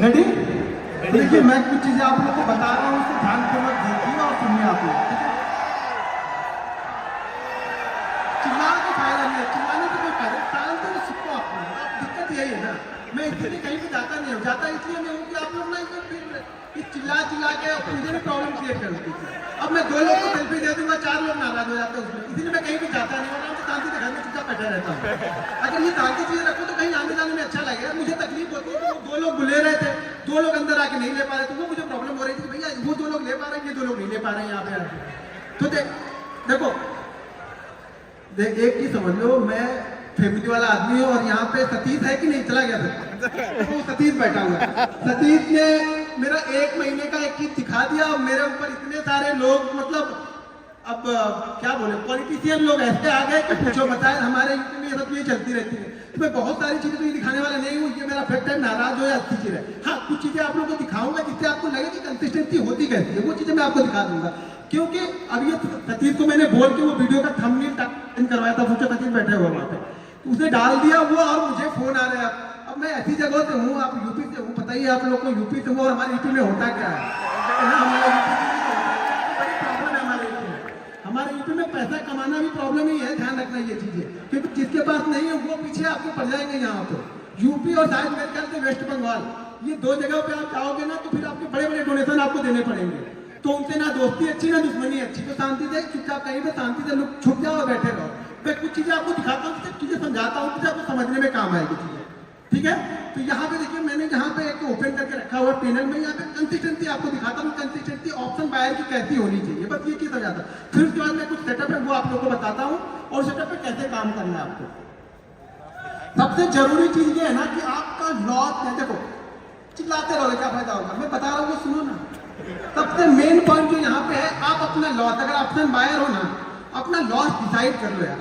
Ready? देखिए मैं कुछ चीजें आप लोगों को बता रहा हूँ, उसको ध्यानपूर्वक देखिए और सुनिए आप लोग, ठीक है? चिल्लाने का फायदा नहीं है, चिल्लाने से कोई फायदा, टालते हुए सीखो आप लोग। अब दिक्कत यही है ना, मैं इसलिए कहीं भी जाता नहीं हूँ, जाता इसलिए नहीं हूँ कि आप लोग ना इसमें फिर चिल्ला के मुझे भी प्रॉब्लम क्रिएट कर देती है। अब मैं 2 लोग को सेल्फी दे दूंगा, 4 लोग नाराज हो जाते हैं उसमें, इसलिए मैं कहीं भी जाता नहीं हूँ, आराम से शांति से घर में चुपचाप बैठा रहता हूँ। अगर ये शांति चीजें रखो तो कहीं आने जाने में अच्छा लगेगा। मुझे तकलीफ होती है, 2 लोग बुले रहे थे, 2 लोग अंदर आके नहीं ले पा रहे थे, वो मुझे प्रॉब्लम हो रही थी भैया वो 2 लोग ले पा रहे हैं, ये 2 लोग नहीं ले पा रहे हैं यहाँ पे आके। तो देखो एक ही समझ लो, मैं फैमिली वाला आदमी हूँ और यहाँ पे सतीश है कि नहीं, चला गया था तो सतीश बैठा हुआ है। सतीश ने मेरा 1 महीने का एक चीज दिखा दिया और मेरे ऊपर इतने सारे लोग, मतलब अब क्या बोले, पॉलिटिशियन लोग ऐसे आ गए कि पूछो बताए। हमारे यूपी में ये सब चीजें चलती रहती है, तो मैं बहुत सारी चीजें तो ये दिखाने वाला नहीं हूँ, ये मेरा फैक्ट है, नाराज हो या अच्छी चीज है। हाँ कुछ चीजें आप लोगों को दिखाऊंगा जिससे आपको लगे कि कंसिस्टेंसी होती कैसी है, वो चीजें मैं आपको दिखा दूंगा। क्योंकि अब ये सतीश को मैंने बोल के वो वीडियो का थंबनेल करवाया था, सोचा सतीश बैठे हुए वहां पे, उसने डाल दिया वो, और मुझे फोन आ रहा है। अब मैं ऐसी जगह से हूँ, आप यूपी से हूँ, पता ही आप लोग को यूपी से हूँ, और हमारे यूपी में होता क्या है, हमारे यूपी में पैसा कमाना भी प्रॉब्लम ही है, ध्यान रखना ये चीजें, क्योंकि जिसके पास नहीं है वो पीछे आपको पड़ जाएंगे। यहाँ पे यूपी और शायद मेरे ख्याल से वेस्ट बंगाल, ये 2 जगह पे आप जाओगे ना तो फिर आपके बड़े बड़े डोनेशन आपको देने पड़ेंगे। तो उनसे ना दोस्ती अच्छी ना दुश्मनी अच्छी, तो शांति से चुपचाप कहीं पे शांति से लोग छुप जाओ और बैठे रहो। मैं कुछ चीजें आपको दिखाता हूँ, कुछ चीजें समझाता हूँ, कुछ आपको समझने में काम आएगी चीजें, ठीक है? तो यहाँ पे देखिए मैंने यहाँ पे एक ओपन करके रखा हुआ पैनल में, यहाँ पे कंसिस्टेंसी आपको दिखाता हूँ, कंसिस्टेंसी ऑप्शन बायर की कैसी होनी चाहिए, बस ये चीज समझाता। फिर उसके बाद मैं कुछ सेटअप है वो आप लोगों को बताता हूँ, और सेटअप पे कैसे काम करना है आपको। सबसे जरूरी चीज ये है ना कि आपका लॉस है, देखो चिल्लाते रहोगे क्या फायदा होगा, मैं बता रहा हूँ सुनो ना। सबसे मेन पॉइंट जो यहाँ पे है, आप अपना लॉस, अगर ऑप्शन बायर हो ना, अपना लॉस डिसाइड कर लो यार।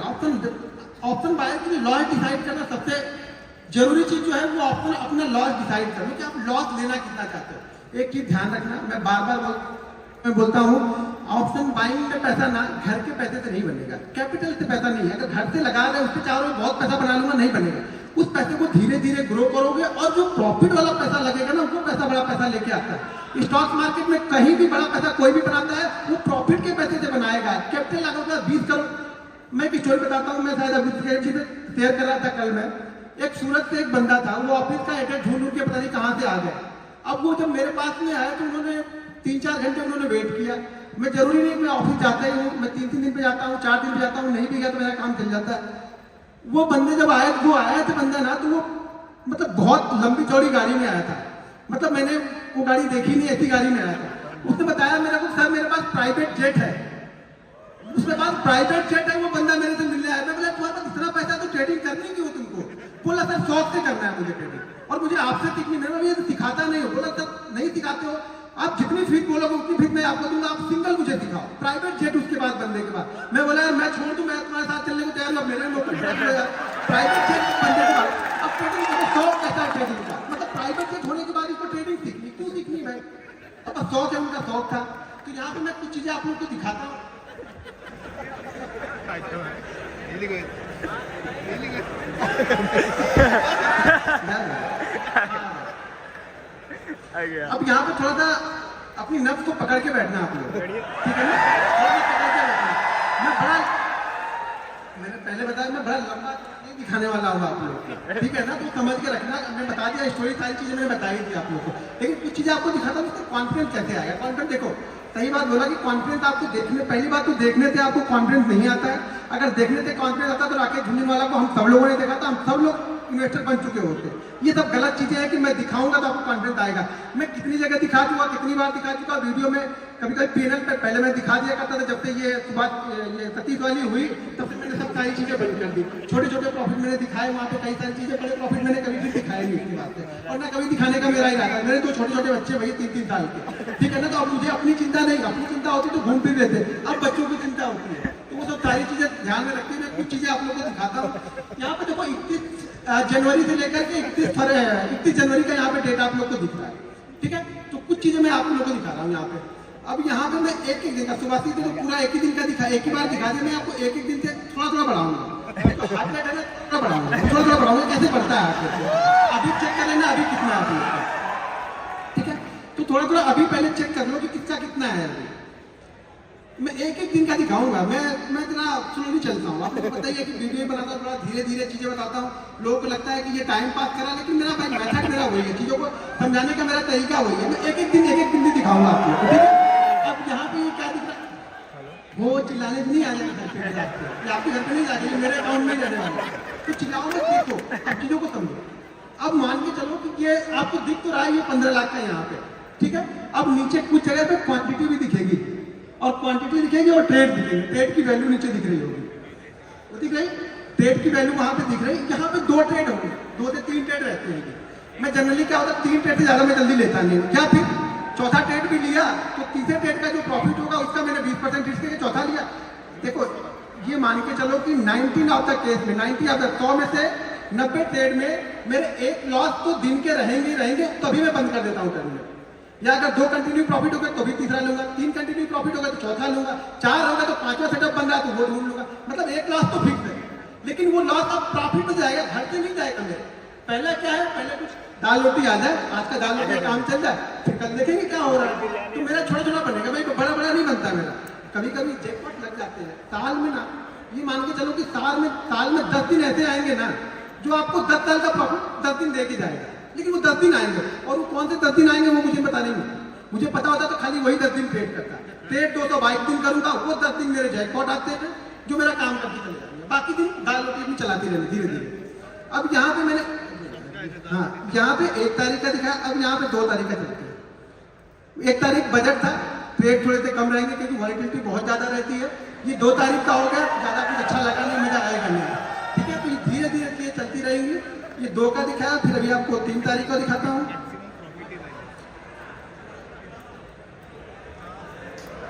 ऑप्शन बायर के लिए लॉस डिसाइड करना सबसे जरूरी चीज जो है वो ऑप्शन अपना लॉस डिसाइड कर लो कि आप लॉस लेना कितना चाहते हो। एक चीज ध्यान रखना, मैं बार बार मैं बोलता हूँ, ऑप्शन बाइंग में पैसा ना घर के पैसे से नहीं बनेगा, कैपिटल से पैसा नहीं है। अगर घर से लगा रहे उससे चाह रहे बहुत पैसा बना लूंगा, नहीं बनेगा। उस पैसे को धीरे धीरे ग्रो करोगे, और जो प्रॉफिट वाला पैसा लगेगा ना, वो पैसा बड़ा पैसा लेके आता है। स्टॉक मार्केट में कहीं भी बड़ा पैसा कोई भी बनाता है, वो प्रॉफिट के पैसे से बनाएगा। कैपिटल लगेगा 20 करोड़। मैं एक स्टोरी बताता हूँ, मैं शायद अभी शेयर कर रहा था कल में। एक सूरत से एक बंदा था, वो ऑफिस का एड्रेस ढूंढ के पता नहीं कहाँ से आ गया। अब वो जब मेरे पास में आया तो उन्होंने 3-4 घंटे उन्होंने वेट किया। मैं जरूरी नहीं मैं ऑफिस जाता ही हूँ, मैं 3-3 दिन पे जाता हूँ, 4 दिन पे जाता हूँ, नहीं भी गया तो मेरा काम चल जाता है। वो बंदे जब आए, वो आया था बंदा ना, तो वो मतलब बहुत लंबी चौड़ी गाड़ी में आया था, मतलब मैंने वो गाड़ी देखी नहीं, ऐसी गाड़ी में आया था। उसने बताया मेरे को, सर मेरे पास प्राइवेट जेट है, उसके पास प्राइवेट जेट है। वो बंदा मेरे से मिलने आया, मैं बोला तुम्हारे पास इतना पैसा तो ट्रेडिंग करनी क्यों तुमको? बोला सर शौक से करना है मुझे ट्रेडिंग, और मुझे आपसे सीखनी, मेरे ये सिखाता नहीं हो। बोला सर नहीं सिखाते हो, आप जितनी फीस बोलोगे उतनी फीस मैं आपको दूंगा, आप सिंगल मुझे दिखाओ प्राइवेट जेट। उसके बाद बंदे के बाद मैं बोला यार मैं छोड़ दूं, मैं तुम्हारे साथ चलने को तैयार हूं, मेरे लोग प्राइवेट जेट बंदे के बाद। अब ट्रेडिंग का शौक कैसा है ट्रेडिंग का, मतलब प्राइवेट जेट होने के बाद इसको ट्रेडिंग सीखनी, क्यों सीखनी भाई? अब शौक है, उनका शौक था। तो यहाँ पे मैं कुछ चीजें आप लोग को दिखाता हूँ। अब यहाँ पे थोड़ा सा अपनी नफ्स को पकड़ के बैठना आप लोग, ठीक है ना? मैं बड़ा, मैंने पहले बताया मैं बड़ा लंबा नहीं दिखाने वाला हूँ आप लोग को, ठीक है ना? तो समझ के रखना, मैं बता दिया स्टोरी, सारी चीजें मैंने बताई थी आप लोग को, लेकिन कुछ चीजें आपको दिखाता हूँ उसका कॉन्फिडेंस कैसे आएगा। कॉन्फिडेंस देखो, सही बात बोला कि कॉन्फिडेंस आपको देखने, पहली बात तो देखने से आपको कॉन्फिडेंस नहीं आता है। अगर देखने से कॉन्फिडेंस आता तो राकेश झुनझुनवाला को हम सब लोगों ने देखा था, हम सब लोग इन्वेस्टर बन चुके होते। ये सब गलत चीजें हैं कि मैं दिखाऊंगा तो आपको कॉन्फिडेंस आएगा। मैं कितनी जगह दिखा चुका, कितनी बार दिखा चुका वीडियो में, कभी कभी पैनल पे पहले मैं दिखा दिया करता था। जब से ये सतीश वाली हुई तब से मैंने सब सारी चीजें बंद कर दी। छोटे छोटे प्रॉफिट मैंने दिखाए वहाँ पे, कई सारी चीजें, बड़े प्रॉफिट मैंने कभी भी दिखाए नहीं उसकी बात है, और ना कभी दिखाने का मेरा इरादा है। मेरे 2 छोटे छोटे बच्चे भैया 3-3 साल के, ठीक है ना? तो अब मुझे अपनी चिंता नहीं, अपनी चिंता होती तो घूम फिर लेते, अब बच्चों की चिंता होती है। तो वो सब सारी चीजें ध्यान में रखते हुए कुछ चीजें आप लोगों को दिखाता हूँ। यहाँ पे देखो 31 जनवरी से लेकर के 31 जनवरी का यहाँ पे डेट आप लोग को दिख रहा है, ठीक है? तो कुछ चीजें मैं आप लोगों को दिखा रहा हूँ यहाँ पे। अब यहाँ पे मैं एक दिन का, सुबह से तो पूरा एक ही दिन का दिखा, एक ही बार दिखा दिया। मैं आपको एक दिन से थोड़ा थोड़ा बढ़ाऊंगा, तो हाथ में थोड़ा थोड़ा बढ़ाऊंगा, कैसे बढ़ता है आपको अभी चेक कर लेना, अभी कितना है। थोड़ा थोड़ा अभी पहले चेक कर लो कि किसका कितना है अभी। मैं एक एक दिन का दिखाऊंगा, मैं इतना स्लोली चलता हूँ। आपको पता ही है कि वीडियो बनाता हूँ, थोड़ा धीरे धीरे चीजें बताता हूँ। लोगों को लगता है कि ये टाइम पास करा, लेकिन मेरा भाई मेथड मेरा वही है, चीजों को समझाने का मेरा तरीका वही है। मैं एक एक दिन भी दिखाऊंगा आपको, ठीक है। अब यहाँ पे क्या दिख रहा है, वो चिल्लाने नहीं आ जाएगा, आपके घर पे नहीं जाएगी, मेरे अकाउंट में जाने वाला, तो चिल्लाओ मत, देखो अब चीजों को समझो। अब मान के चलो कि ये आपको दिख तो रहा है, ये 15 लाख का यहाँ पे, ठीक है। अब नीचे कुछ जगह पे क्वांटिटी भी दिखेगी, और क्वांटिटी दिखेगी और ट्रेड दिखेगी। ट्रेड की वैल्यू नीचे दिख रही होगी, वो दिख रही, ट्रेड की वैल्यू वहां पे दिख रही। यहाँ पे 2 ट्रेड होंगे, 2 से 3 ट्रेड रहते हैं। मैं जनरली क्या होता है, 3 ट्रेड से ज्यादा मैं जल्दी लेता नहीं हूँ। या फिर चौथा ट्रेड भी लिया तो तीसरे ट्रेड का जो प्रॉफिट होगा उसका मैंने 20% रिस्क के चौथा लिया। देखो ये मान के चलो कि 19 ऑफ द केस में, 90 ऑफ द 100 में से 90 ट्रेड में मेरे एक लॉस तो दिन के रहेंगे, तभी मैं बंद कर देता हूँ करने। या अगर 2 कंटिन्यू प्रॉफिट हो गए तो भी तीसरा लूंगा, 3 कंटिन्यू प्रॉफिट हो गए तो चौथा लूंगा, 4 होगा तो 5वां सेटअप बन रहा है तो वो ढूंढ लूंगा। मतलब एक लॉस तो फिक्स है, लेकिन वो लॉस अब प्रॉफिट में जाएगा, घर से नहीं जाएगा मेरे। पहले क्या है, पहले कुछ दाल रोटी आ जाए, आज का दाल रोटी काम चल जाए, फिर कल देखेंगे क्या हो रहा है। तो मेरा छोटा छोटा बनेगा भाई, बड़ा बड़ा नहीं बनता मेरा। कभी कभी जैकपॉट लग जाते हैं साल में ना, ये मान के चलो कि साल में 10 दिन ऐसे आएंगे ना जो आपको 10 साल का प्रॉफिट 10 दिन दे के जाएगा। लेकिन वो 10 दिन आएंगे, और वो कौन से 10 दिन आएंगे वो मुझे पता नहीं है। मुझे पता होता तो खाली वही 10 दिन ट्रेड करता। ट्रेड 222 दिन करूंगा, वो 10 दिन मेरे जैकपॉट आते हैं जो मेरा काम करके चले जाएंगे, बाकी दिन दाल रोटी भी चलाती रहनी धीरे धीरे। अब यहाँ पे मैंने, हाँ यहाँ पे 1 तारीख का दिखाया, अब यहाँ पे 2 तारीख का चलते हैं। 1 तारीख बजट था, ट्रेड थोड़े से कम रहेंगे क्योंकि वॉलेटिलिटी बहुत ज्यादा रहती है। ये 2 तारीख का हो गया, ज्यादा कुछ अच्छा लगा नहीं, मजा आएगा नहीं, ठीक है। तो ये धीरे धीरे चीजें चलती रहेंगी। ये 2 का दिखाया, फिर अभी आपको 3 तारीख का दिखाता हूँ।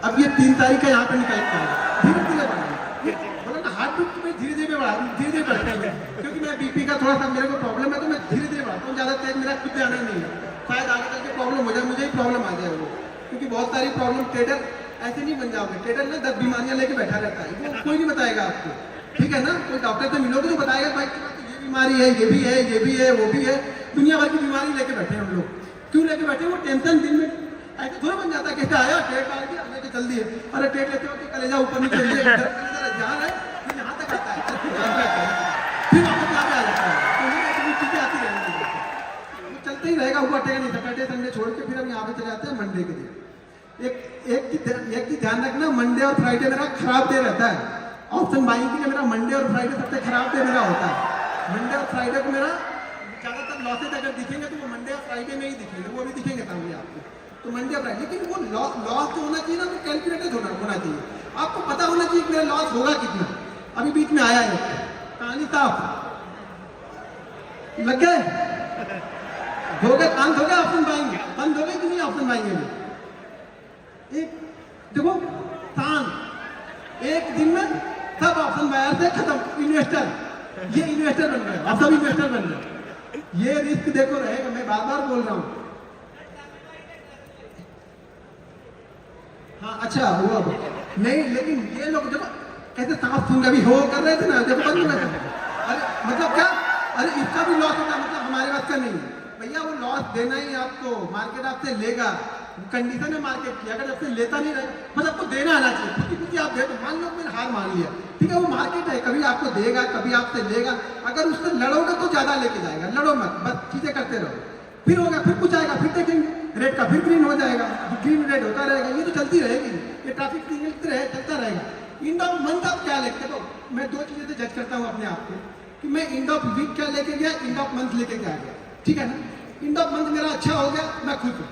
अब ये 3 तारीख का यहाँ पे निकल कर धीरे धीरे बढ़ाएंगे, बोला ना हार्ट बीट में धीरे धीरे बढ़ाता हूँ, क्योंकि मैं बीपी का थोड़ा सा मेरे को प्रॉब्लम है, तो मैं धीरे धीरे बढ़ाता हूँ। ज्यादा तेज मेरा खुद आना नहीं है, शायद आगे चल के प्रॉब्लम हो जाए, मुझे ही प्रॉब्लम आ जाए वो, क्योंकि बहुत सारी प्रॉब्लम। ट्रेडर ऐसे नहीं बन जाओगे, ट्रेडर ना 10 बीमारियां लेके बैठा रहता है, वो कोई नहीं बताएगा आपको, ठीक है ना। कोई डॉक्टर से मिलोगे तो बताएगा भाई ये बीमारी है, ये भी है, ये भी है, वो भी है। दुनिया भर की बीमारी लेके बैठे हैं हम लोग। क्यों लेके बैठे? वो टेंशन दिन में ऐसे थोड़ा बन जाता है, कैसे आया ट्रेड डाल दिया लेके चल दिए, अरे ट्रेड लेते हो कि कलेजा ऊपर नीचे जहाँ है फिर यहाँ तक आता है, फिर वापस यहाँ पे आ जाता है। तो चीजें आती रहेंगी, वो चलते ही रहेगा, वो हटेगा नहीं। सैटरडे संडे छोड़ के फिर हम यहाँ पे चले जाते हैं मंडे के दिन। एक चीज ध्यान रखना, मंडे और फ्राइडे मेरा खराब डे रहता है। ऑप्शन बाइंग के लिए मेरा मंडे और फ्राइडे सबसे खराब डे मेरा होता है। मंडे और फ्राइडे को मेरा ज्यादातर लॉसेज अगर दिखेंगे तो वो मंडे और फ्राइडे में ही दिखेंगे, वो भी दिखेंगे सामने आपको। तो मंडे और फ्राइडे, लेकिन वो लॉस जो होना चाहिए ना, वो कैलकुलेटेड होना चाहिए। आपको पता होना चाहिए कि मेरा लॉस होगा कितना। अभी बीच में आया है कहानी साफ लग गए, हो गए कान हो गया, ऑप्शन बाइंग बंद हो गए कि नहीं? ऑप्शन बाइंग में एक देखो शान, एक दिन में सब ऑप्शन बायर से खत्म। इन्वेस्टर, ये इन्वेस्टर बन गए, अब सब इन्वेस्टर बन गए। ये रिस्क देखो रहेगा, मैं बार बार बोल रहा हूँ। हाँ अच्छा हुआ नहीं, लेकिन ये लोग देखो कैसे सांस सूंघ अभी हो कर रहे थे ना, देखो बंद हो गए। अरे मतलब क्या, अरे इसका भी लॉस होता, मतलब हमारे पास का नहीं है भैया। वो लॉस देना ही आपको, मार्केट आपसे लेगा, कंडीशन है मार्केट की। अगर आपसे लेता नहीं रहे, बस आपको देना आना चाहिए। क्योंकि आप दे तो मान लो मैंने हार मान लिया, ठीक है, वो मार्केट है, कभी आपको देगा कभी आपसे लेगा। अगर उससे लड़ोगे तो ज्यादा लेके जाएगा, लड़ो मत, बस चीजें करते रहो। फिर होगा, फिर कुछ आएगा, फिर देखेंगे रेड का, फिर ग्रीन हो जाएगा, ग्रीन रेड होता रहेगा। ये तो चलती रहेगी, ये ट्रैफिक सिग्नल रहे चलता रहेगा। एंड ऑफ मंथ आप क्या लेते हो? मैं 2 चीजें से जज करता हूँ अपने आप को कि मैं एंड ऑफ वीक क्या लेके गया, एंड ऑफ मंथ लेके क्या गया, ठीक है ना। एंड ऑफ मंथ मेरा अच्छा हो गया, मैं खुश हूँ।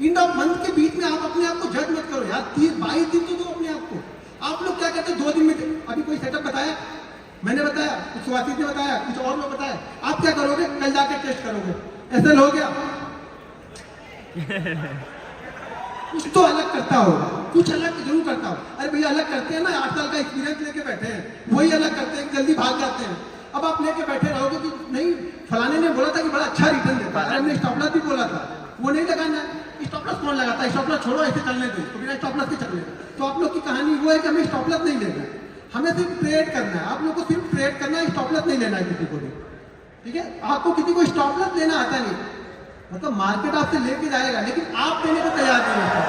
एंड ऑफ मंथ के बीच में आप अपने आप को जज मत करो यार, 22 दिन तो दो अपने आप को। आप लोग क्या कहते हैं 2 दिन में? अभी कोई सेटअप बताया, मैंने बताया, कुछ सुहासित ने बताया, कुछ और लोग बताया। आप क्या करोगे? कल जाके टेस्ट करोगे, ऐसे लोगे आप। कुछ तो अलग करता होगा, कुछ अलग जरूर करता हो। अरे भैया अलग करते हैं ना, 8 साल का एक्सपीरियंस लेके बैठे हैं, वही अलग करते हैं, जल्दी भाग जाते हैं। अब आप लेके बैठे रहोगे कि नहीं फलाने ने बोला था कि बड़ा अच्छा रिटर्न देता है, हमने स्टॉप लॉस भी बोला था, वो नहीं लगाना। स्टॉप लॉस कौन लगाता है? स्टॉप लॉस छोड़ो, ऐसे चलने दो, तो बिना स्टॉप लॉस के चलने दो। तो आप लोग की कहानी वो है कि हमें स्टॉप लॉस नहीं लेना है, हमें सिर्फ ट्रेड करना है। आप लोग को सिर्फ ट्रेड करना है, स्टॉप लॉस नहीं लेना है किसी को भी, ठीक है। आपको किसी को स्टॉप लॉस लेना आता नहीं, मतलब मार्केट आपसे लेके जाएगा लेकिन आप देने को तैयार नहीं हो।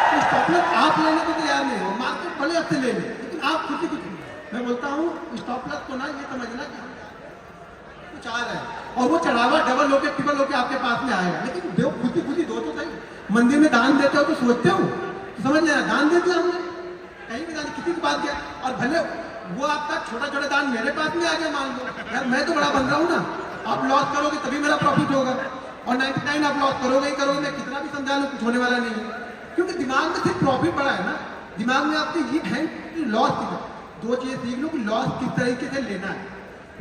तो स्टॉप लॉस आप लेने को तैयार नहीं हो, मार्केट भले आपसे ले ले लेकिन आप खुद ही कुछ नहीं। मैं बोलता हूँ स्टॉप लॉस को ना ये समझना कि कुछ आ रहा है और वो चढ़ावा डबल होके ट्रिपल होके आपके पास में आएगा, लेकिन दो खुद ही दो तो सही। मंदिर में दान देते हो तो सोचते हो तो समझ लेना दान दे दिया हमने, कहीं भी दान किसी की बात किया और भले वो आपका छोटा छोटा दान मेरे पास में आ गया, मान लो यार मैं तो बड़ा बन रहा हूँ ना, आप लॉस करोगे तभी मेरा प्रॉफिट होगा और 99 आप लॉस करोगे ही करोगे, मैं कितना भी समझा लूँ कुछ होने वाला नहीं है, क्योंकि दिमाग में सिर्फ प्रॉफिट बड़ा है ना। दिमाग में आपके ये है कि लॉस की दो चीजें सीख लो कि लॉस किस तरीके से लेना है।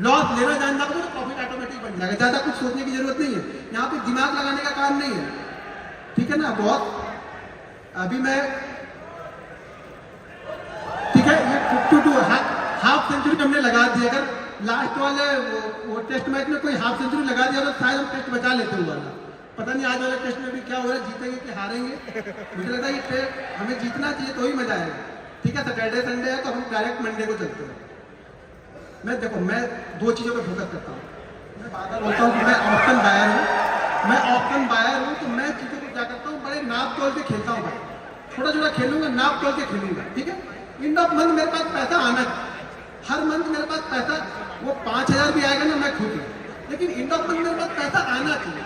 लॉस लेना जान जाओगे तो प्रॉफिट ऑटोमेटिक बन जाएगा, ज्यादा कुछ सोचने की जरूरत नहीं है, यहाँ पे दिमाग लगाने का काम नहीं है, ठीक है ना बहुत। अभी मैं ठीक है ये हाफ सेंचुरी हमने लगा दी, अगर लास्ट वाले वो टेस्ट मैच में कोई हाफ सेंचुरी लगा दिया तो शायद हम टेस्ट बचा लेते हुए वाला। पता नहीं आज वाले टेस्ट में भी क्या हो रहा है, जीतेंगे कि हारेंगे, मुझे लगता है ये टेस्ट हमें जीतना चाहिए तो ही मजा आएगा। ठीक है सैटरडे संडे है तो हम डायरेक्ट मंडे को चलते हैं। मैं देखो मैं दो चीज़ों पर फोकस करता हूँ, मैं बार बार बोलता हूँ कि मैं ऑप्शन बायर हूँ, मैं ऑप्शन बायर हूँ तो मैं चीज़ों को क्या करता हूँ बड़े नाप तोल के खेलता हूँ भाई, छोटा छोटा खेलूंगा नाप तोल के खेलूंगा, ठीक है। एंड ऑफ मंथ मेरे पास पैसा आना, हर मंथ मेरे पास पैसा वो 5000 भी आएगा ना मैं खुद हूँ, लेकिन एंड ऑफ मंथ मेरे पास पैसा आना चाहिए।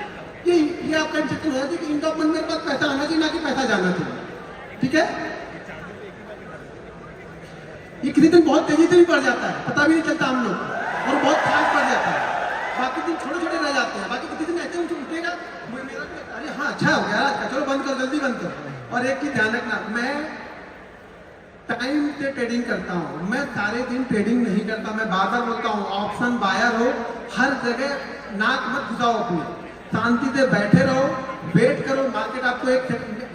ये आपका इंस्ट्रक्शन होना चाहिए कि एंड ऑफ मंथ मेरे पास पैसा आना चाहिए, ना कि पैसा जाना चाहिए, ठीक है। ये किसी दिन बहुत तेजी से भी बढ़ जाता है, पता भी नहीं चलता हम लोग, और बहुत फास्ट बढ़ जाता है, बाकी दिन छोटे छोटे रह जाते हैं, बाकी किसी दिन ऐसे उठेगा मेरा अरे हाँ अच्छा हो गया आज का, चलो बंद करो जल्दी बंद करो। और एक चीज ध्यान रखना, मैं टाइम से ट्रेडिंग करता हूँ, मैं सारे दिन ट्रेडिंग नहीं करता, मैं बार बार बोलता हूँ ऑप्शन बायर हो, हर जगह नाक मत घुसाओ अपनी, शांति से बैठे रहो, वेट करो, मार्केट आपको एक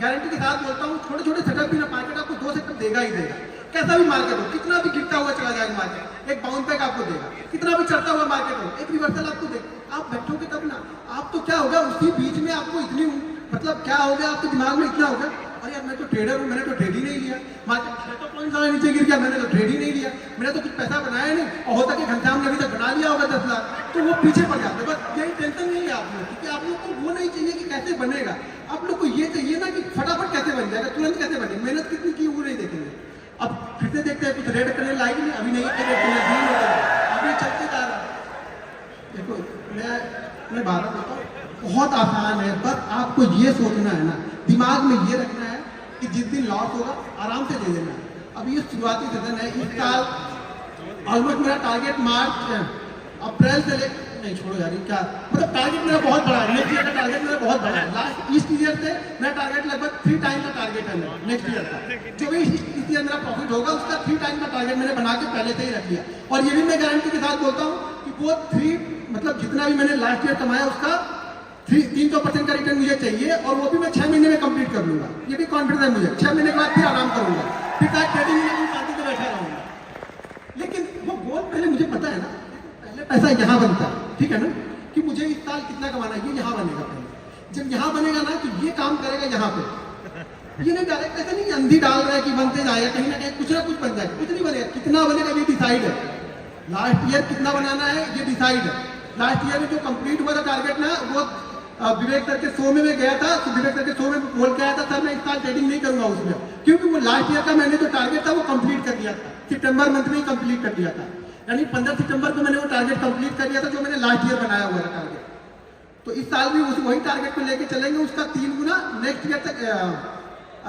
गारंटी के साथ बोलता हूँ छोटे छोटे सेटअप भी ना मार्केट आपको 2 सेटअप देगा ही देगा, कैसा भी मार्केट हो, कितना भी गिरता हुआ चला जाएगा मार्केट, एक बाउंस बैक आपको देगा, कितना भी चढ़ता हुआ मार्केट हो एक रिवर्सल आपको देगा। आप बैठोगे तब ना, आप तो क्या होगा उसी बीच में आपको इतनी मतलब क्या हो गया आपके दिमाग में इतना हो गया अरे यार मैं तो ट्रेडर हूँ, मैंने तो ट्रेड ही नहीं लिया, मार्केट 600 पॉइंट सारा नीचे गिर गया, मैंने तो ट्रेड ही नहीं लिया, मैंने तो कुछ पैसा बनाया नहीं, और होता कि घनश्याम ने अभी तक बना लिया होगा 10 लाख, तो वो पीछे पड़ जाते। बस यही टेंशन नहीं है आप लोग, क्योंकि आप लोग को वो नहीं चाहिए कि कैसे बनेगा, आप लोग को ये चाहिए ना कि फटाफट कैसे बन जाएगा, तुरंत कैसे बनेगा, मेहनत कितनी की वो नहीं देखेंगे। अब फिर से देखते हैं कुछ रेड करने लायक नहीं, अभी नहीं अभी चलते जा रहा है। देखो मैं बात करता हूँ बहुत आसान है, बस आपको ये सोचना है ना, दिमाग में ये रखना है कि जिस दिन लॉस होगा आराम से ले लेना है। अब ये शुरुआती सेशन है, इस साल ऑलमोस्ट मेरा टारगेट मार्च अप्रैल से नहीं छोड़ो यार क्या मतलब टारगेट मेरा बहुत बड़ा है, नेक्स्ट ईयर का टारगेट मेरा बहुत बड़ा है, लास्ट इस ईयर से मेरा टारगेट लगभग 3 टाइम का टारगेट है मेरा नेक्स्ट ईयर का, जो भी इस ईयर मेरा प्रॉफिट होगा उसका 3 टाइम का टारगेट मैंने बना के पहले से ही रख लिया। और ये भी मैं गारंटी के साथ बोलता हूँ कि वो 3 मतलब जितना भी मैंने लास्ट ईयर कमाया उसका 300% का रिटर्न मुझे चाहिए, और वो भी मैं 6 महीने में कंप्लीट कर लूंगा, ये भी कॉन्फिडेंस है मुझे। 6 महीने के बाद फिर आराम करूंगा, फिर ट्रेडिंग में शांति से बैठा रहूंगा, लेकिन वो गोल पहले मुझे पता है ना, पहले पैसा यहाँ बनता है, ठीक है ना, कि मुझे इस साल कितना कमाना है, ये यहाँ बनेगा पहले, जब यहाँ बनेगा ना तो ये काम करेगा यहाँ पे, ये नहीं डायरेक्ट ऐसा नहीं अंधी डाल रहा है कि बनते जाएगा, कहीं ना कहीं कुछ ना कुछ बन जाएगा, कुछ नहीं बनेगा, कितना बनेगा ये डिसाइड है, लास्ट ईयर कितना बनाना है ये डिसाइड है। लास्ट ईयर में जो कंप्लीट हुआ था टारगेट ना, वो विवेक सर के शो में मैं गया था, तो विवेक सर के शो में बोल के आया था सर मैं इस साल ट्रेडिंग नहीं करूंगा उसमें, क्योंकि वो लास्ट ईयर का मैंने जो टारगेट था वो कंप्लीट कर दिया था, सितंबर मंथ में ही कंप्लीट कर दिया था, यानी 15 सितंबर को मैंने वो टारगेट कंप्लीट कर दिया था जो मैंने लास्ट ईयर बनाया हुआ था टारगेट। तो इस साल भी वही टारगेट को लेके चलेंगे, उसका 3 गुना नेक्स्ट ईयर तक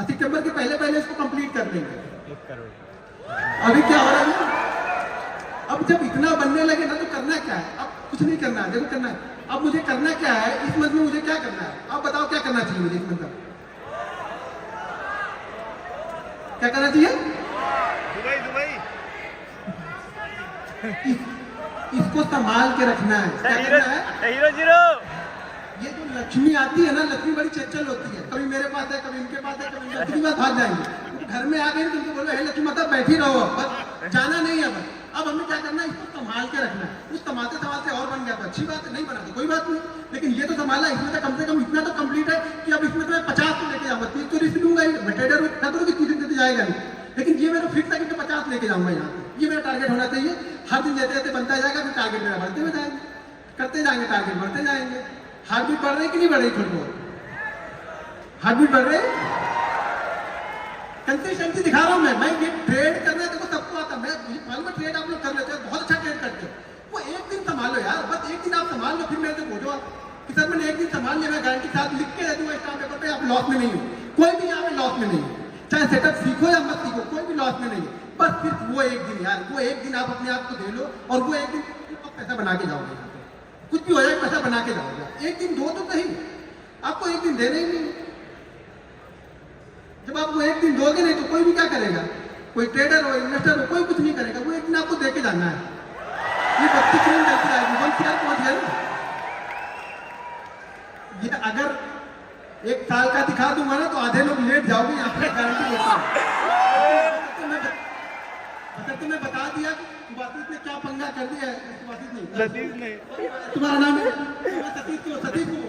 सितंबर के पहले इसको कंप्लीट कर लेंगे। अभी क्या हो रहा है, अब जब इतना बनने लगे ना तो करना क्या है, अब कुछ नहीं करना है, देखो करना है, अब मुझे करना क्या है इस मंथ में, मुझे क्या करना है, आप बताओ क्या करना चाहिए मुझे इस मंथ में, क्या करना चाहिए, दुबई इसको संभाल के रखना है, क्या करना है, हीरो ये जो लक्ष्मी आती है ना, लक्ष्मी बड़ी चंचल होती है, कभी मेरे पास है कभी इनके पास है, कभी लक्ष्मी बात भाग जाएंगे, घर में आ गए तो उनको बोलो हे लक्ष्मी माता बैठी रहो, बस जाना नहीं है, बस अब हमें क्या करना है, इसको संभाल के रखना है। उस संभालते और बन गया तो अच्छी बात है, नहीं बना तो कोई बात नहीं, लेकिन ये तो संभाला, इसमें तो कम से कम इतना तो कंप्लीट है कि अब इसमें तो मैं 50 को लेके जाऊंगा, 30 तो रिस्क लूंगा ही, मैं ट्रेडर करूँ कि 30 दिन देते जाएगा नहीं, लेकिन ये मेरा फिक्स है कि 50 लेके जाऊंगा यहाँ पे, ये मेरा टारगेट होना चाहिए। हर दिन जैसे जैसे बनता जाएगा फिर टारगेट मेरा बढ़ते हुए जाएंगे, करते जाएंगे, टारगेट बढ़ते जाएंगे, हार्ट बीट बढ़ रही कि नहीं बढ़ रही? थोड़ी बहुत हार्ट बीट बढ़ रही। कंसिस्टेंसी दिखा रहा हूँ मैं ये ट्रेड करना है, देखो सबको आता है। मैं मालूम है ट्रेड आप लोग कर लेते हो, बहुत अच्छा ट्रेड करते हो। वो एक दिन संभालो यार, बस एक दिन आप संभाल लो, फिर मेरे से पूछो आप कि सर मैंने एक दिन संभाल लिया, मैं गारंटी के साथ लिख के दे दूंगा स्टाम्प पेपर पे, आप लॉस में नहीं हो। कोई भी यहाँ पे लॉस में नहीं है, चाहे सेटअप सीखो या मत सीखो, कोई भी लॉस में नहीं है। बस सिर्फ वो एक दिन यार, वो एक दिन आप अपने आप को दे लो और वो एक दिन आप पैसा बना के जाओगे। कुछ भी हो जाए पैसा बना के जाओगे। एक दिन दो तो सही, आपको एक दिन देना ही नहीं। जब आप वो एक दिन दोगे नहीं तो कोई भी क्या करेगा? कोई ट्रेडर हो, इन्वेस्टर हो, कोई कुछ नहीं करेगा। वो एक दिन आपको दे के जाना है। ये 32 दिन चलती रहेगी, 1 CR पहुंच गया ना। ये अगर 1 साल का दिखा दूंगा ना तो आधे लोग लेट जाओगे यहाँ पे, गारंटी देता हूँ। तो मैं बता दिया कि वासित ने क्या पंगा कर दिया है। सतीश ने, तुम्हारा नाम है? मैं सतीश को बोल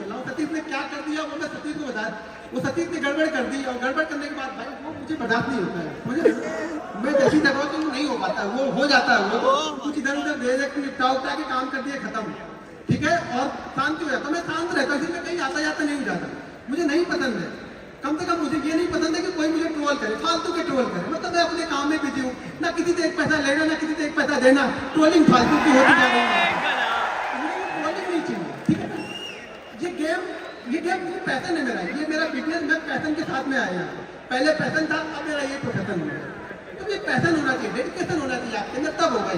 रहा हूँ। सतीश ने क्या कर दिया वो मैं सतीश को बताया। वो सतीश ने गड़बड़ कर दी और गड़बड़ करने के बाद भाई वो मुझे बर्दाश्त नहीं होता है। मुझे मैं जैसी जगह तो नहीं हो पाता, वो हो जाता है। वो कुछ इधर उधर भेज निपटा उठा के काम कर दिया, खत्म, ठीक है, और शांति हो जाता। मैं शांत रहता हूँ, इसलिए कहीं आता जाता नहीं हो जाता। मुझे नहीं पसंद है, कम से कम मुझे ये नहीं पसंद है कि कोई मुझे ट्रोल करे, फालतू के ट्रोल करे। मतलब मैं अपने काम में बिजी हूँ, ना किसी से 1 पैसा लेना ना किसी से 1 पैसा देना। ट्रोलिंग फालतू की होती जा रही है, मुझे ट्रोलिंग नहीं चाहिए, ठीक है ना। ये गेम मुझे पैसन है मेरा, ये मेरा बिजनेस, मैं पैसन के साथ में आया। पहले पैसन था, अब मेरा ये प्रोफेशन हो गया। तो ये पैसन होना चाहिए, डेडिकेशन होना चाहिए आपके अंदर, तब होगा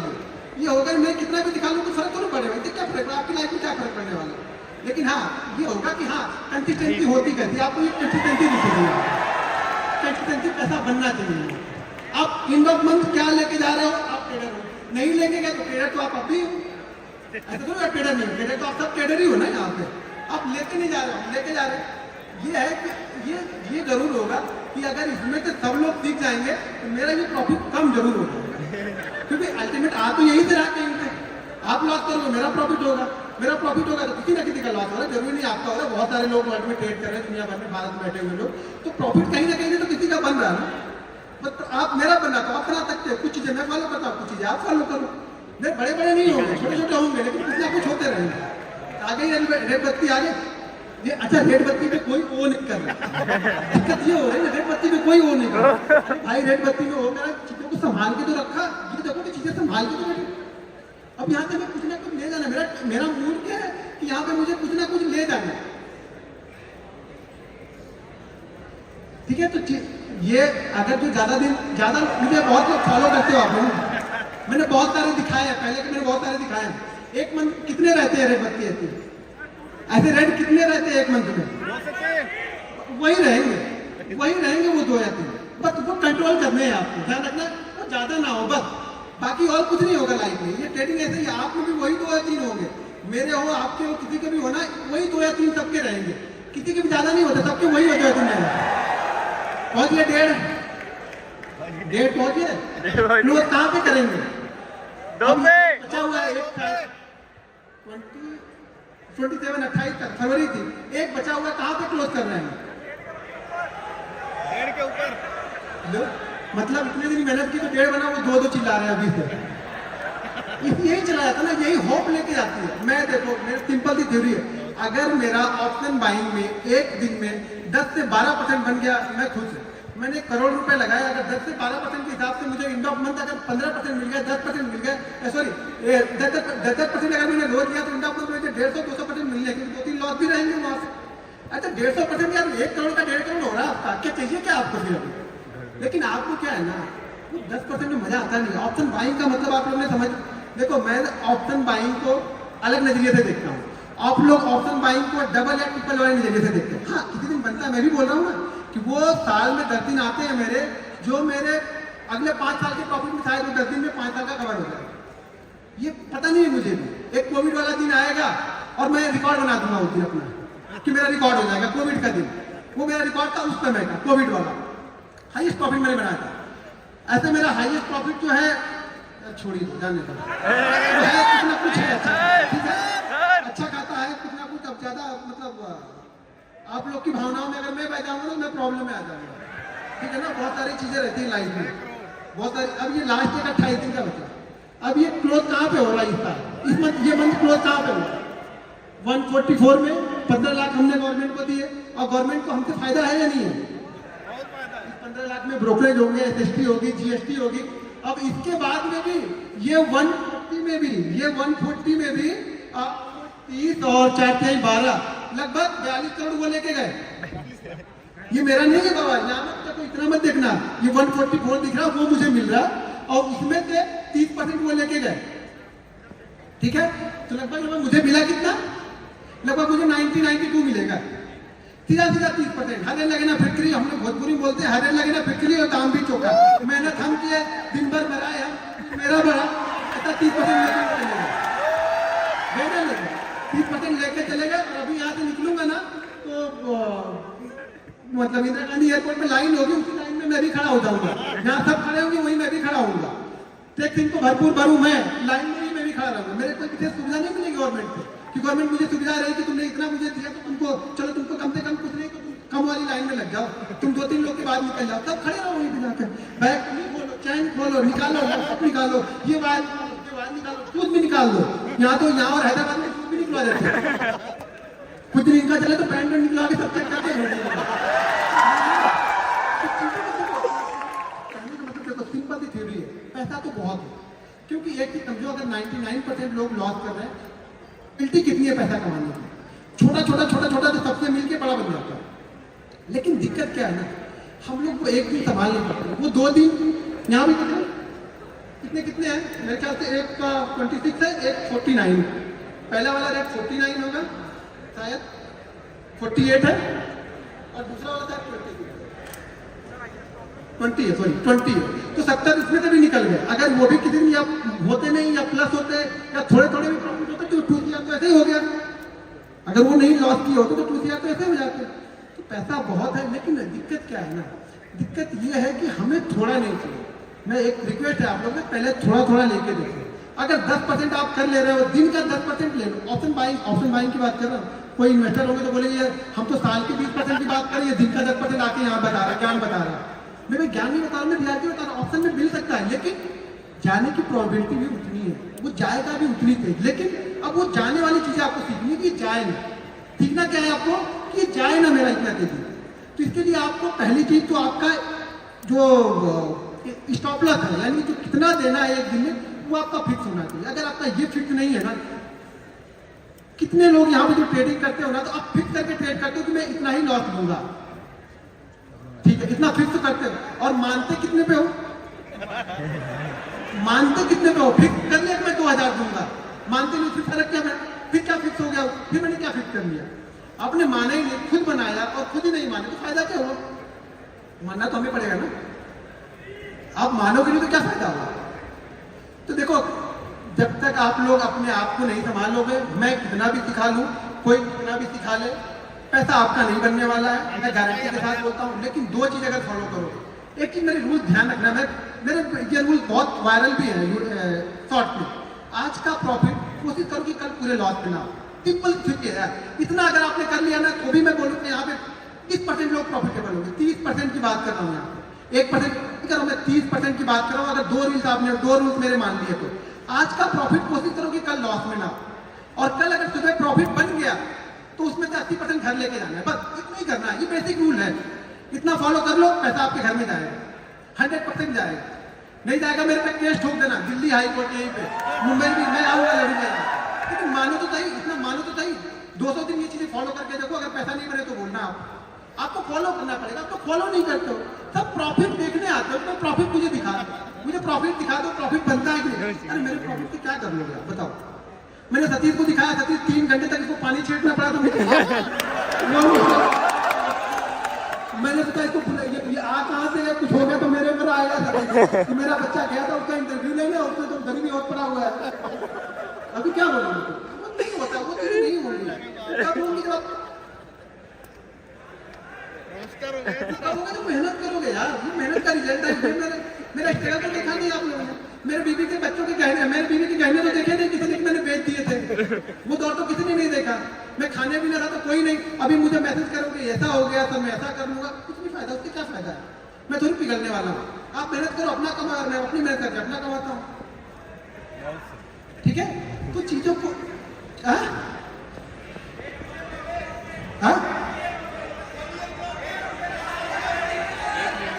ये होगा। मैं कितना भी दिखा लूँ तो फर्क तो नहीं पड़ेगा, इससे क्या फर्क, आपकी लाइफ में क्या फर्क पड़ने वाला। लेकिन हाँ ये होगा कि हाँ कंसिस्टेंसी होती कैसी, आपको ये कंसिस्टेंसी दिखेगी। कंसिस्टेंसी पैसा बनना चाहिए। आप एंड ऑफ मंथ क्या लेके जा रहे हो? आप ट्रेडर हो, नहीं लेके गए तो ट्रेडर तो आप अभी हो। ऐसा तो ट्रेडर नहीं, ट्रेडर तो आप सब ट्रेडर ही हो ना। यहाँ पे आप लेके नहीं जा रहे हो, लेके जा रहे हो। ये है कि ये जरूर होगा कि अगर इसमें से सब लोग सीख जाएंगे तो मेरा ये प्रॉफिट कम जरूर होगा, क्योंकि अल्टीमेट आ तो यही से रहा कहीं से। आप लॉस करोगे, मेरा प्रॉफिट होगा, मेरा प्रॉफिट होगा तो किसी ना किसी का लॉस हो रहा है। जरूरी नहीं आपका हो रहा है, बहुत सारे लोग वर्ल्ड में ट्रेड कर रहे हैं, दुनिया भर में, भारत में बैठे हुए लोग, तो प्रॉफिट कहीं ना कहीं तो किसी का बन रहा है ना। तो आप मेरा बनना तो आप बना सकते हो। कुछ चीजें मैं फॉलो करता हूँ, कुछ चीजें आप फॉलो करो। मैं बड़े नहीं होंगे, छोटे होंगे, लेकिन कुछ ना कुछ होते रहेंगे। आगे ही रेड बत्ती आगे ये, अच्छा रेड बत्ती पे कोई वो नहीं कर रहा। दिक्कत ये हो रही है, रेड बत्ती पे कोई वो नहीं कर रहा। भाई रेड बत्ती में हो मेरा चीजों को संभाल के तो रखा, ये देखो कि चीजें संभाल के तो रखी। अब यहाँ से मैं कुछ ना कुछ ले जाना, मेरा मूड क्या है कि यहाँ पे मुझे कुछ ना कुछ ले जाना, ठीक है। तो ये अगर जो ज्यादा मुझे बहुत लोग फॉलो करते हो आप लोग, मैंने बहुत सारे दिखाए हैं पहले के, मैंने बहुत सारे दिखाए हैं। एक मंथ कितने रहते हैं रेड बत्ती ऐसे रेड कितने रहते हैं एक मंथ में? वही रहेंगे वो 2 या 3। बस वो कंट्रोल करने हैं आपको, ध्यान रखना वो ज्यादा ना हो बस, बाकी और कुछ नहीं होगा लाइफ में। ये ट्रेडिंग ऐसे ही, आप में भी वही 2 या 3 होंगे, मेरे हो, आपके हो, किसी के भी होना, वही 2 या 3 सबके रहेंगे। किसी के भी ज्यादा नहीं होता, सबके वही होते हैं। तुमने पहुंच गए 1.5 पहुंच गए, लोग कहाँ पे करेंगे? बचा हुआ है 27-28 तक फरवरी थी, एक बचा हुआ, कहाँ पे क्लोज कर रहे हैं? 1.5 के ऊपर। मतलब इतने दिन मेहनत की तो 1.5 बना, वो 2 चिल्ला रहे हैं अभी से। यही चला जाता ना, यही होप लेके जाती है। मैं देखो, मेरी सिंपल सी थ्योरी है, अगर मेरा ऑप्शन बाइंग में एक दिन में 10 से 12% बन गया, मैं खुश हूँ। मैंने 1 करोड़ रुपए लगाया, अगर 10 से 12% के हिसाब से मुझे एंड ऑफ मंथ अगर 15% मिल गया, 10% मिल गया, सॉरी 10% अगर मैंने लोन लिया तो एंड ऑफ मंथ मुझे 150-200% मिल जाएगी, 2-3 लॉस भी रहेंगे वहां से। अच्छा 150% यार 1 करोड़ का 1.5 करोड़ हो रहा है आपका, क्या चाहिए क्या आपको फिर अभी? लेकिन आपको क्या है ना, 10% में मजा आता नहीं। ऑप्शन बाइंग का मतलब आप लोगों ने समझ, देखो मैं ऑप्शन बाइंग को अलग नजरिए से देखता हूँ, आप लोग ऑप्शन बाइंग को डबल या ट्रिपल वाले नजरिए से देखते हैं। हाँ किसी दिन बनता है, मैं भी बोल रहा हूँ ना कि वो साल में 10 दिन आते हैं मेरे, जो मेरे अगले 5 साल के प्रॉफिट में शायद वो 10 दिन में 5 साल का कवर हो जाए। ये पता नहीं है मुझे भी। एक कोविड वाला दिन आएगा और मैं रिकॉर्ड बना दूंगा उस दिन अपना, कि मेरा रिकॉर्ड हो जाएगा कोविड का दिन। वो मेरा रिकॉर्ड था उस समय का, कोविड वाला हाईएस्ट प्रॉफिट मैंने बनाया था। ऐसे मेरा हाईएस्ट प्रॉफिट जो है, छोड़िए जाने दो, कुछ ना कुछ है, ठीक है, अच्छा खाता है कुछ ना कुछ। अब ज्यादा मतलब आप लोग की भावनाओं में अगर मैं बह जाऊंगा तो मैं प्रॉब्लम में आ जाऊंगा, ठीक है ना। बहुत सारी चीजें रहती है लाइफ में, बहुत सारी। अब ये लास्ट एक 28 दिन का बचा, अब ये क्लोज कहाँ पे हो रहा है इस साल, इस मंथ, ये मंथ क्लोज कहाँ पे हो रहा है? 144 में 15 लाख हमने गवर्नमेंट को दिए और गवर्नमेंट को हमसे फायदा है या नहीं है? 15 लाख में ब्रोकरेज होंगे, एसएसटी होगी, जीएसटी होगी। अब इसके बाद में भी ये 140 में भी 30 और 4 12 लगभग 42 करोड़ वो लेके गए। ये मेरा नहीं है बाबा, यहाँ मत देखो, इतना मत देखना। ये 144 दिख रहा वो मुझे मिल रहा और उसमें से 30% वो लेके गए। ठीक है, तो लगभग मुझे मिला कितना? लगभग मुझे 92 मिलेगा। सीधा 30%। हरे लगे ना फिक्री, हम लोग भोजपुरी बोलते हैं, हरे लगे ना फिक्री और दाम भी चौका। मेहनत हम किए, दिन भर बनाए हम, मेरा बड़ा ऐसा 30% लेके चलेगा, 30% लेके चलेगा। और अभी यहाँ से निकलूंगा ना तो मतलब इंदिरा गांधी एयरपोर्ट में लाइन होगी, उसी लाइन में मैं भी खड़ा हो जाऊंगा। यहाँ सब खड़े होंगे वहीं मैं भी खड़ा होऊंगा। टैक्स को भरपूर भरूं, मैं लाइन में ही मैं भी खड़ा रहूंगा। मेरे कोई विशेष सुविधा नहीं मिलेगी गवर्नमेंट से कि गवर्नमेंट मुझे सुविधा रही कि तुमने इतना मुझे दिया तो तुमको चलो तुमको कम से कम कुछ नहीं तो तुम कम वाली लाइन में लग जाओ, तुम 2-3 लोग के बाद निकल जाओ, तब खड़े रहो वहीं पे जाकर। बैग खोलो, चैन खोलो, निकालो, लैपटॉप निकालो, ये वायर निकालो, सूद भी निकाल दो। यहाँ तो यहाँ और हैदराबाद में सूद भी निकलवा देते हैं। कुछ दिन इनका चले तो पैंट निकला के सब चेक करते हैं। सिंपल सी थ्योरी है, पैसा तो बहुत है। क्योंकि एक चीज समझो, अगर 99% लोग लॉस कर रहे हैं, गिल्टी कितनी है पैसा कमाने की? छोटा तो सबसे मिलके बड़ा बन जाता है। लेकिन दिक्कत क्या है ना, हम लोग को एक दिन संभाल नहीं पाते, वो 2 दिन। यहाँ भी कितने हैं मेरे ख्याल से, एक का 26 है, एक 49। पहला वाला रेट 49 होगा शायद, 48 है और दूसरा वाला शायद 20 है, सॉरी 20 है। तो 70 इसमें से भी निकल गए। अगर वो भी किसी दिन या होते नहीं या प्लस होते या थोड़े भी प्रॉफिट होते तो 2 CR तो ऐसे ही हो गया। अगर वो नहीं लॉस किए होते तो 2 CR तो ऐसे हो जाते। तो पैसा बहुत है, लेकिन दिक्कत क्या है ना, दिक्कत ये है कि हमें थोड़ा नहीं चाहिए। मैं एक रिक्वेस्ट है आप लोग में, पहले थोड़ा लेके देखो। अगर 10% आप कर ले रहे हो, दिन का 10% ले लो। ऑप्शन बाइंग की बात कर रहा हूँ। कोई इन्वेस्टर होंगे तो बोलेंगे यार हम तो साल के 20% की बात करें, दिन का 10% आके यहाँ बता रहा है, ज्ञान बता रहा है। मैं ज्ञान नहीं बता रहा, मैं रियलिटी बता रहा हूँ। ऑप्शन में मिल सकता है, लेकिन जाने की प्रोबेबिलिटी भी उतनी है, वो जाएगा भी उतनी तेज। लेकिन अब वो जाने वाली चीजें आपको सीखनी कि जाए ना। सीखना क्या है आपको कि जाए ना मेरा इतना तेजी। तो इसके लिए आपको पहली चीज तो आपका जो स्टॉप लॉस है, यानी जो कितना देना है एक दिन में, वो आपका फिक्स होना चाहिए। अगर आपका ये फिक्स नहीं है ना, कितने लोग यहाँ पे जो ट्रेडिंग करते हो ना, तो आप फिक्स करके ट्रेड करते हो कि मैं इतना ही लॉस लूंगा, ठीक है, इतना फिक्स करते हो। और मानते कितने पे हो? मानते कितने पे हो? फिक्स कर लिया कि मैं 2000 दूंगा, मानते नहीं, फिर फर्क क्या है? फिर क्या फिक्स हो गया? फिर मैंने क्या फिक्स कर लिया? आपने माना ही नहीं, खुद बनाया और खुद ही नहीं माने तो फायदा क्या हुआ? मानना तो हमें पड़ेगा ना। आप मानोगे नहीं तो क्या फायदा होगा? तो देखो, जब तक आप लोग अपने आप को नहीं संभालोगे, मैं कितना भी सिखा लूं, कोई कितना भी सिखा ले, पैसा आपका नहीं बनने वाला है, मैं गारंटी के साथ बोलता हूँ। लेकिन 2 चीज अगर फॉलो करो, एक चीज मेरे रूल ध्यान रखना, मेरे ये रूल बहुत वायरल भी है शॉर्ट में। आज का प्रॉफिट कोशिश करो कि कल पूरे लॉस में ना हो। सिंपल फिक्र है, इतना अगर आपने कर लिया ना, तो भी मैं बोलूँ यहाँ पे 30% लोग प्रॉफिटेबल होंगे। 30% की बात कर रहा हूँ यहाँ पे, 1% करो, मैं 30% की बात कर रहा हूँ। अगर 2 रील्स आपने 2 रूल्स मेरे मान लिए तो आज का प्रॉफिट कोशिश करो कि कल लॉस में ना हो। और कल अगर सुबह प्रॉफिट बन गया तो उसमें से 80% घर लेके जाना है, बस इतना ही करना है। ये बेसिक रूल है, इतना फॉलो कर लो, पैसा आपके घर में जाएगा, 100% जाएगा। नहीं जाएगा मेरे पे केस ठोक देना, दिल्ली हाई कोर्ट यहीं पे, मुंबई भी मैं आऊंगा, लड़ूंगा। लेकिन मानो तो सही, इतना मानो तो सही। 200 दिन ये चीजें फॉलो करके देखो, अगर पैसा नहीं बने तो बोलना आपको फॉलो करना पड़ेगा। आपको फॉलो नहीं करते हो, सब प्रॉफिट देखने आते हो, तो प्रॉफिट मुझे दिखा दो, मुझे प्रॉफिट दिखा दो, प्रॉफिट बनता है कि नहीं? अरे मेरे प्रॉफिट की क्या कर लोगे आप बताओ? मैंने सतीश को दिखाया, सतीश 3 घंटे तक इसको पानी छींटना पड़ा, तो मैंने सोचा इसको ये आ कहाँ से है, कुछ हो गया तो मेरे ऊपर आएगा। तो मेरा बच्चा गया था उसका इंटरव्यू लेने, उसमें तो गरीबी और पड़ा हुआ है। अभी क्या बोलूँ? वो नहीं होता, वो चीज़ नहीं होगी। क्या बोलूँगी जब आप करोगे तो मेहनत करोगे यार, ये मेहनत का रिजल्ट है। मेरा स्ट्रगल तो देखा नहीं आप लोगों ने, मेरे बीवी के बच्चों के गहने, मेरे बीवी के गहने तो देखे नहीं किसी ने, मैंने बेच दिए थे, वो दौर तो किसी ने नहीं देखा। मैं खाने भी ना रहा तो कोई नहीं, अभी मुझे मैसेज करोगे ऐसा हो गया तो मैं ऐसा कर लूंगा, कुछ नहीं फायदा, उससे क्या फायदा है? मैं थोड़ी पिघलने वाला हूँ। आप मेहनत करो, अपना कमा, मैं अपनी मेहनत करके अपना कमाता हूँ, ठीक है? तो चीजों को हाँ?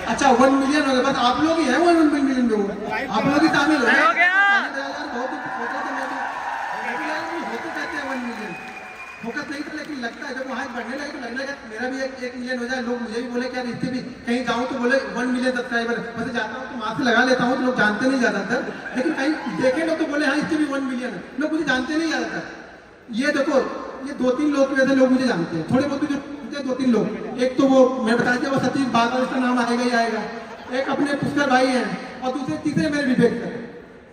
अच्छा 1 मिलियन हो गए, बस आप लोग ही हैं 1 मिलियन लोग, आप लोग ही शामिल हो गए। बहुत होते कहते हैं 1 मिलियन फोकस नहीं था, लेकिन लगता है जब वहाँ बढ़ने लगे तो लगने लगा मेरा भी 1 मिलियन हो जाए, लोग मुझे भी बोले कि यार इससे भी कहीं जाऊँ तो बोले 1 मिलियन सब्सक्राइबर, वैसे जाता हूँ तो वहाँ से लगा लेता हूँ तो लोग जानते नहीं ज़्यादातर, लेकिन कहीं देखे लोग तो बोले हाँ इससे भी 1 मिलियन है, लोग मुझे जानते नहीं ज़्यादातर। ये देखो ये 2-3 लोग की वजह से लोग मुझे जानते हैं, थोड़े बहुत जो 2-3 लोग, एक तो वो मैं बता दिया वो सतीश बादल, इसका नाम आएगा ही आएगा, एक अपने पुष्कर भाई हैं, और दूसरे तीसरे मेरे विवेक सर,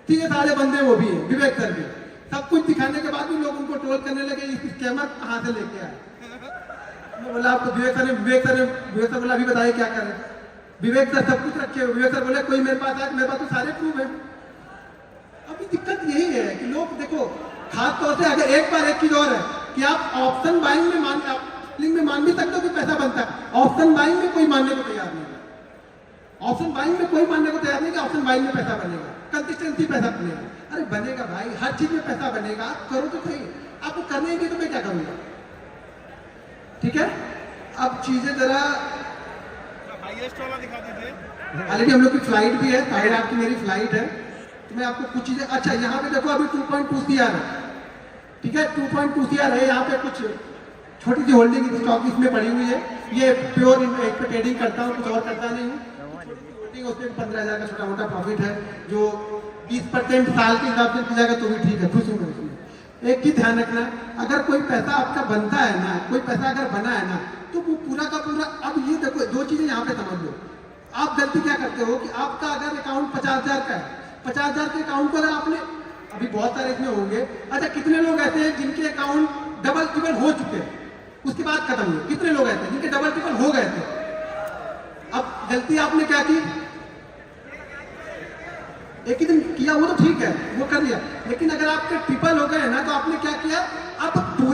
तीसरे सारे बंदे वो भी हैं विवेक सर भी। सब कुछ दिखाने के बाद भी लोग उनको ट्रोल करने लगे, इस स्कैमर कहाँ से लेके आए। मैं बोला आप तो विवेक सर बोला अभी बताइए क्या करें। विवेक सर सब कुछ रखे हुए, विवेक सर बोले कोई मेरे पास आए, मेरे पास तो सारे प्रूफ है। अभी दिक्कत यही है कि लोग देखो, खास तौर से अगर एक बार एक चीज और है कि आप ऑप्शन बाइंग में मान भी सकते हो कि पैसा बनता है, ऑप्शन बाइंग में कोई मानने को तैयार नहीं है। ऑप्शन बाइंग में कोई मानने को तैयार नहीं कि ऑप्शन बाइंग में पैसा बनेगा, कंसिस्टेंसी पैसा बनेगा। अरे बनेगा भाई, हर चीज में पैसा बनेगा, आप करो तो सही, आपको करने ही नहीं तो मैं क्या करूंगा। ठीक है, अब चीजें जरा ऑलरेडी हम लोग की फ्लाइट भी है, ताहिर आपकी मेरी फ्लाइट है, तो मैं आपको कुछ चीजें, अच्छा यहाँ पे देखो अभी 2.2 CR है, ठीक है 2.2 CR है, यहाँ पे कुछ छोटी सी होल्डिंग स्टॉक इसमें पड़ी हुई है, ये प्योर एक पे ट्रेडिंग करता हूँ, कुछ और करता नहीं हूँ। उसमें 15,000 का छोटा मोटा प्रॉफिट है, जो 20% साल के हिसाब से जाएगा तो भी ठीक है, खुश हूँ मैं उसमें। एक ही ध्यान रखना, अगर कोई पैसा आपका बनता है ना, कोई पैसा अगर बना है ना, तो वो पूरा का पूरा, अब ये देखो 2 चीजें यहाँ पे समझ लो। आप गलती क्या करते हो कि आपका अगर अकाउंट 50,000 का है, 50,000 के अकाउंट को अगर आपने, अभी बहुत सारे इसमें होंगे, अच्छा कितने लोग ऐसे हैं जिनके अकाउंट डबल ट्रिपल हो चुके हैं, उसके बाद खत्म हुए, कितने लोग ऐसे हैं जिनके डबल ट्रिपल हो गए थे। अब गलती आपने क्या की, एक ही दिन किया वो तो ठीक है, वो कर लिया, लेकिन अगर आपके ट्रिपल हो गए ना तो आपने क्या किया, अब पूरे